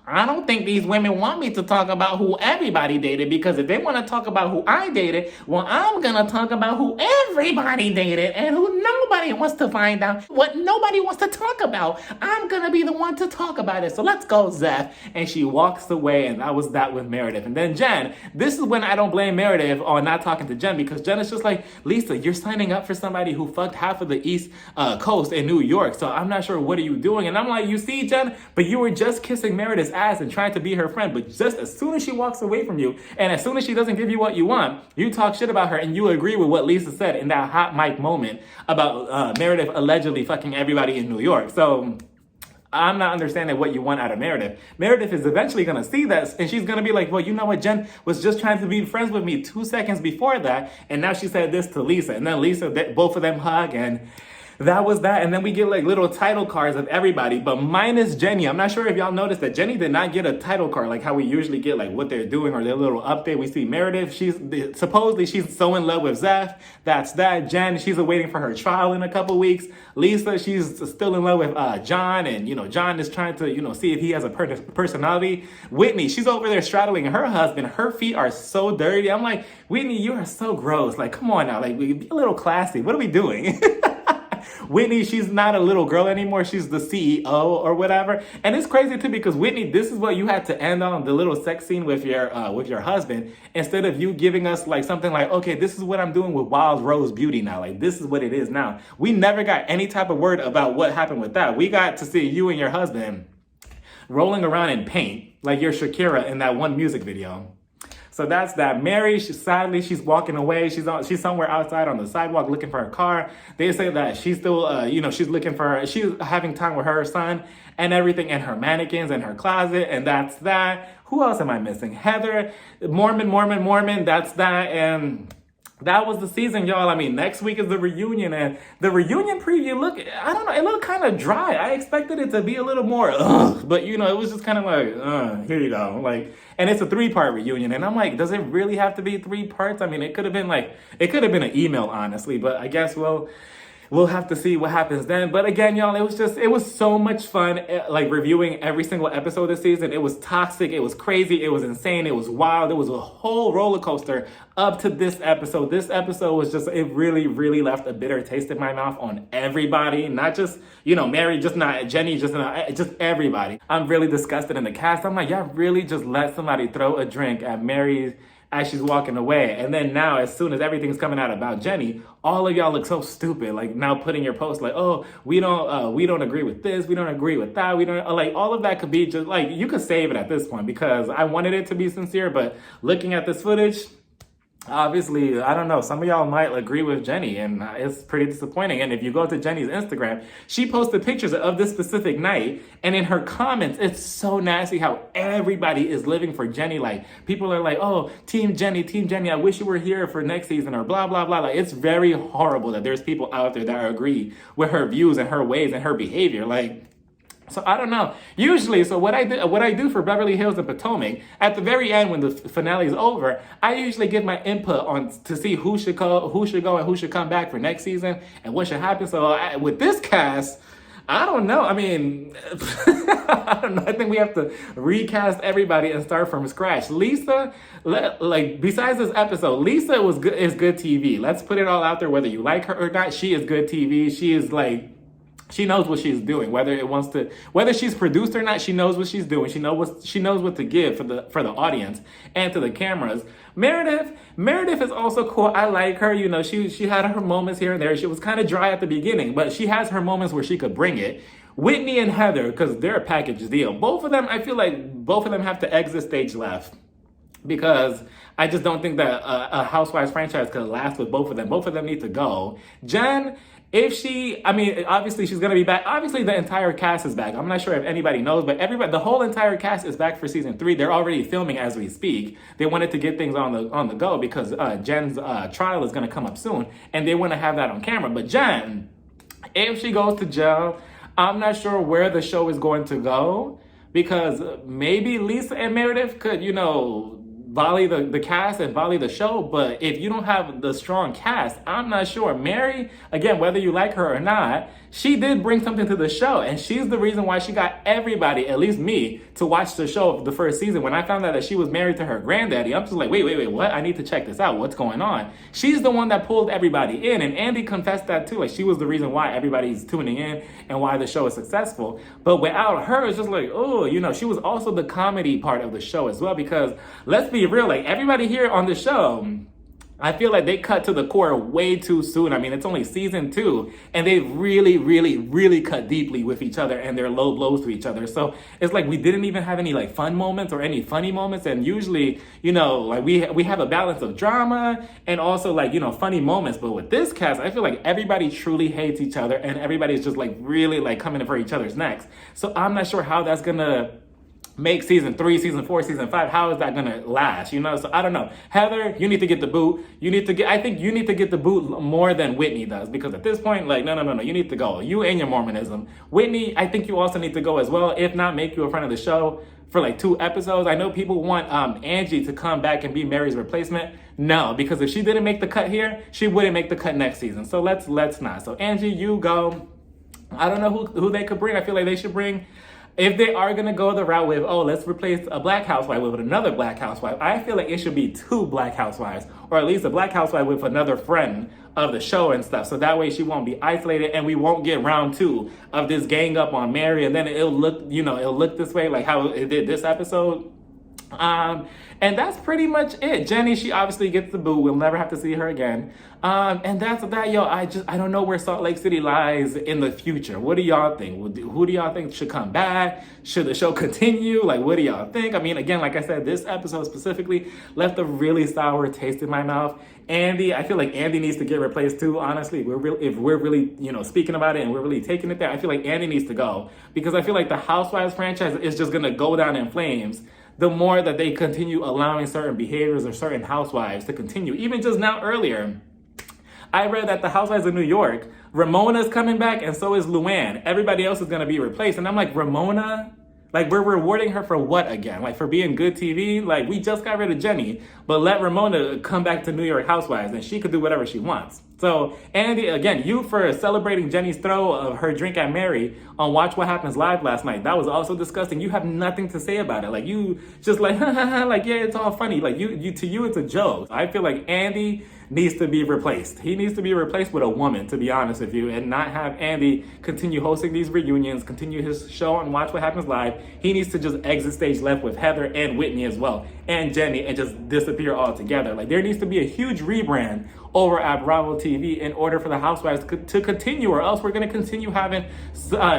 I don't think these women want me to talk about who everybody dated, because if they want to talk about who I dated, well, I'm going to talk about who everybody dated and who nobody wants to find out, what nobody wants to talk about. I'm going to be the one to talk about it. So let's go, Zeph. And she walks away, and that was that with Meredith. And then Jen, this is when I don't blame Meredith on not talking to Jen, because Jen is just like, Lisa, you're signing up for somebody who fucked half of the East Coast in New York. So I'm not sure what are you doing. And I'm like, you see, Jen, but you were just kissing Meredith's ass and trying to be her friend, but just as soon as she walks away from you and as soon as she doesn't give you what you want, you talk shit about her and you agree with what Lisa said in that hot mic moment about Meredith allegedly fucking everybody in New York. So I'm not understanding what you want out of Meredith. Meredith is eventually going to see this and she's going to be like, well, you know what? Jen was just trying to be friends with me 2 seconds before that, and now she said this to Lisa, and then Lisa, both of them hug, and that was that. And then we get like little title cards of everybody, but minus Jenny. I'm not sure if y'all noticed that Jenny did not get a title card like how we usually get like what they're doing or their little update. We see Meredith, supposedly she's so in love with Zeph. That's that. Jen, she's awaiting for her trial in a couple weeks. Lisa, she's still in love with John, and John is trying to see if he has a personality. Whitney, she's over there straddling her husband. Her feet are so dirty. I'm like, Whitney, you are so gross. Like, come on now, like, be a little classy. What are we doing? Whitney, she's not a little girl anymore. She's the CEO or whatever. And it's crazy too, because Whitney, this is what you had to end on, the little sex scene with your husband, instead of you giving us like something like, okay, this is what I'm doing with Wild Rose Beauty now. Like, this is what it is now. We never got any type of word about what happened with that. We got to see you and your husband rolling around in paint like you're Shakira in that one music video. So that's that. Mary, sadly, she's walking away. She's somewhere outside on the sidewalk looking for her car. They say that she's still, she's having time with her son and everything, and her mannequins and her closet, and that's that. Who else am I missing? Heather, Mormon, that's that. And that was the season, y'all. I mean, next week is the reunion, and the reunion preview, look, I don't know, it looked kind of dry. I expected it to be a little more, but you know, it was just kind of like, here you go. Like, and it's a 3-part reunion, and I'm like, does it really have to be 3 parts? I mean, it could have been like, it could have been an email, honestly, but I guess we'll have to see what happens then. But again, y'all, it was so much fun, like reviewing every single episode this season. It was toxic, it was crazy, it was insane, it was wild. It was a whole roller coaster up to this episode. This episode was just, it really, really left a bitter taste in my mouth on everybody. Not just, you know, Mary, just not Jenny, just everybody. I'm really disgusted in the cast. I'm like, y'all really just let somebody throw a drink at Mary as she's walking away. And then now, as soon as everything's coming out about Jenny, all of y'all look so stupid. Like now putting your post like, oh, we don't agree with this, we don't agree with that, we don't, like, all of that could be just like, you could save it at this point, because I wanted it to be sincere, but looking at this footage, obviously, I don't know, some of y'all might agree with Jenny, and it's pretty disappointing. And if you go to Jenny's Instagram, she posted pictures of this specific night, and in her comments, it's so nasty how everybody is living for Jenny. Like, people are like, oh, Team Jenny, I wish you were here for next season, or blah, blah, blah. Like, it's very horrible that there's people out there that agree with her views and her ways and her behavior. Like, so I don't know. Usually, so what I do for Beverly Hills and Potomac, at the very end when the finale is over, I usually give my input on to see who should go and who should come back for next season and what should happen. So with this cast, I don't know. I mean, I don't know. I think we have to recast everybody and start from scratch. Lisa, like, besides this episode, Lisa is good TV. Let's put it all out there. Whether you like her or not, she is good TV. She is like, she knows what she's doing. Whether she's produced or not, she knows what she's doing. She knows what to give for the audience and to the cameras. Meredith is also cool. I like her. You know, she had her moments here and there. She was kind of dry at the beginning, but she has her moments where she could bring it. Whitney and Heather, because they're a package deal. Both of them, I feel like both of them have to exit stage left, because I just don't think that a Housewives franchise could last with both of them. Both of them need to go. Jen, obviously she's going to be back. Obviously the entire cast is back. I'm not sure if anybody knows, but the whole entire cast is back for season 3. They're already filming as we speak. They wanted to get things on the go because Jen's trial is going to come up soon, and they want to have that on camera. But Jen, if she goes to jail, I'm not sure where the show is going to go, because maybe Lisa and Meredith could, you know, volley the cast and volley the show. But if you don't have the strong cast, I'm not sure. Mary, again, whether you like her or not, she did bring something to the show, and she's the reason why she got everybody, at least me, to watch the show the first season. When I found out that she was married to her granddaddy, I'm just like, wait, what? I need to check this out. What's going on? She's the one that pulled everybody in, and Andy confessed that too. Like, she was the reason why everybody's tuning in and why the show is successful. But without her, it's just like, oh, you know, she was also the comedy part of the show as well, because let's be real, like, everybody here on the show, I feel like they cut to the core way too soon. I mean, it's only season 2, and they really, really, really cut deeply with each other and their low blows to each other. So it's like we didn't even have any like fun moments or any funny moments. And usually, you know, like we have a balance of drama and also like, you know, funny moments. But with this cast, I feel like everybody truly hates each other, and everybody's just like really like coming for each other's necks. So I'm not sure how that's gonna make season 3, season 4, season 5. How is that gonna last? You know, so I don't know. Heather, you need to get the boot. I think you need to get the boot more than Whitney does, because at this point, like, no, you need to go. You and your Mormonism. Whitney, I think you also need to go as well. If not, make you a friend of the show for like 2 episodes. I know people want Angie to come back and be Mary's replacement. No, because if she didn't make the cut here, she wouldn't make the cut next season. So let's not. So Angie, you go. I don't know who they could bring. I feel like they should bring, if they are going to go the route with, oh, let's replace a black housewife with another black housewife, I feel like it should be 2 black housewives, or at least a black housewife with another friend of the show and stuff. So that way she won't be isolated, and we won't get round 2 of this gang up on Mary, and then it'll look this way like how it did this episode. And that's pretty much it. Jenny, she obviously gets the boot. We'll never have to see her again. And that's that, yo. I don't know where Salt Lake City lies in the future. What do y'all think? Who do y'all think should come back? Should the show continue? Like, what do y'all think? I mean, again, like I said, this episode specifically left a really sour taste in my mouth. Andy, I feel like Andy needs to get replaced too, honestly. If we're really, you know, speaking about it and we're really taking it there, I feel like Andy needs to go, because I feel like the Housewives franchise is just gonna go down in flames the more that they continue allowing certain behaviors or certain housewives to continue. Even just now earlier, I read that the Housewives of New York, Ramona's coming back and so is Luann. Everybody else is going to be replaced. And I'm like, Ramona? Like, we're rewarding her for what again? Like, for being good TV? Like, we just got rid of Jenny, but let Ramona come back to New York Housewives and she could do whatever she wants. So, Andy, again, you for celebrating Jenny's throw of her drink at Mary on Watch What Happens Live last night. That was also disgusting. You have nothing to say about it. Like, you just like, like, yeah, it's all funny. Like, to you, it's a joke. I feel like Andy needs to be replaced. He needs to be replaced with a woman, to be honest with you, and not have Andy continue hosting these reunions, continue his show on Watch What Happens Live. He needs to just exit stage left with Heather and Whitney as well, and Jenny, and just disappear altogether. Like, there needs to be a huge rebrand over at Bravo TV in order for the Housewives to continue, or else we're going to continue having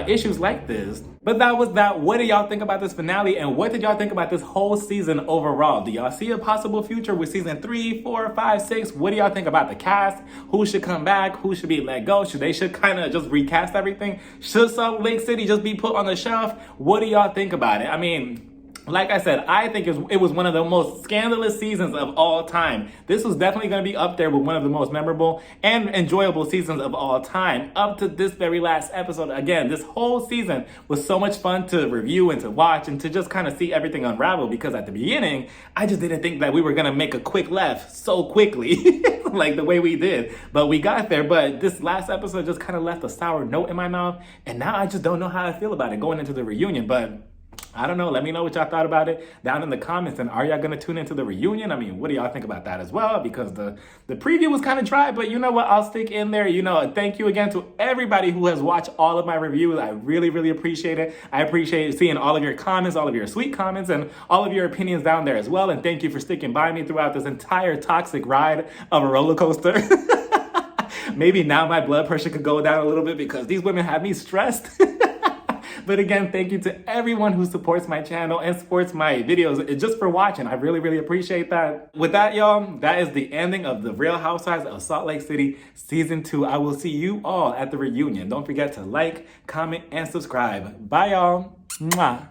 issues like this. But that was that. What do y'all think about this finale, and what did y'all think about this whole season overall? Do y'all see a possible future with season 3, 4, 5, 6? What do y'all think about the cast? Who should come back? Who should be let go? Should kind of just recast everything? Should Salt Lake City just be put on the shelf? What do y'all think about it? I mean, like I said, I think it was one of the most scandalous seasons of all time. This was definitely going to be up there with one of the most memorable and enjoyable seasons of all time, up to this very last episode. Again, this whole season was so much fun to review and to watch and to just kind of see everything unravel, because at the beginning, I just didn't think that we were going to make a quick left so quickly, like the way we did. But we got there. But this last episode just kind of left a sour note in my mouth. And now I just don't know how I feel about it going into the reunion. But I don't know. Let me know what y'all thought about it down in the comments. And are y'all going to tune into the reunion? I mean, what do y'all think about that as well? Because the preview was kind of dry, but you know what? I'll stick in there. You know, thank you again to everybody who has watched all of my reviews. I really, really appreciate it. I appreciate seeing all of your comments, all of your sweet comments, and all of your opinions down there as well. And thank you for sticking by me throughout this entire toxic ride of a roller coaster. Maybe now my blood pressure could go down a little bit because these women have me stressed. But again, thank you to everyone who supports my channel and supports my videos just for watching. I really, really appreciate that. With that, y'all, that is the ending of The Real Housewives of Salt Lake City Season 2. I will see you all at the reunion. Don't forget to like, comment, and subscribe. Bye, y'all. Mwah.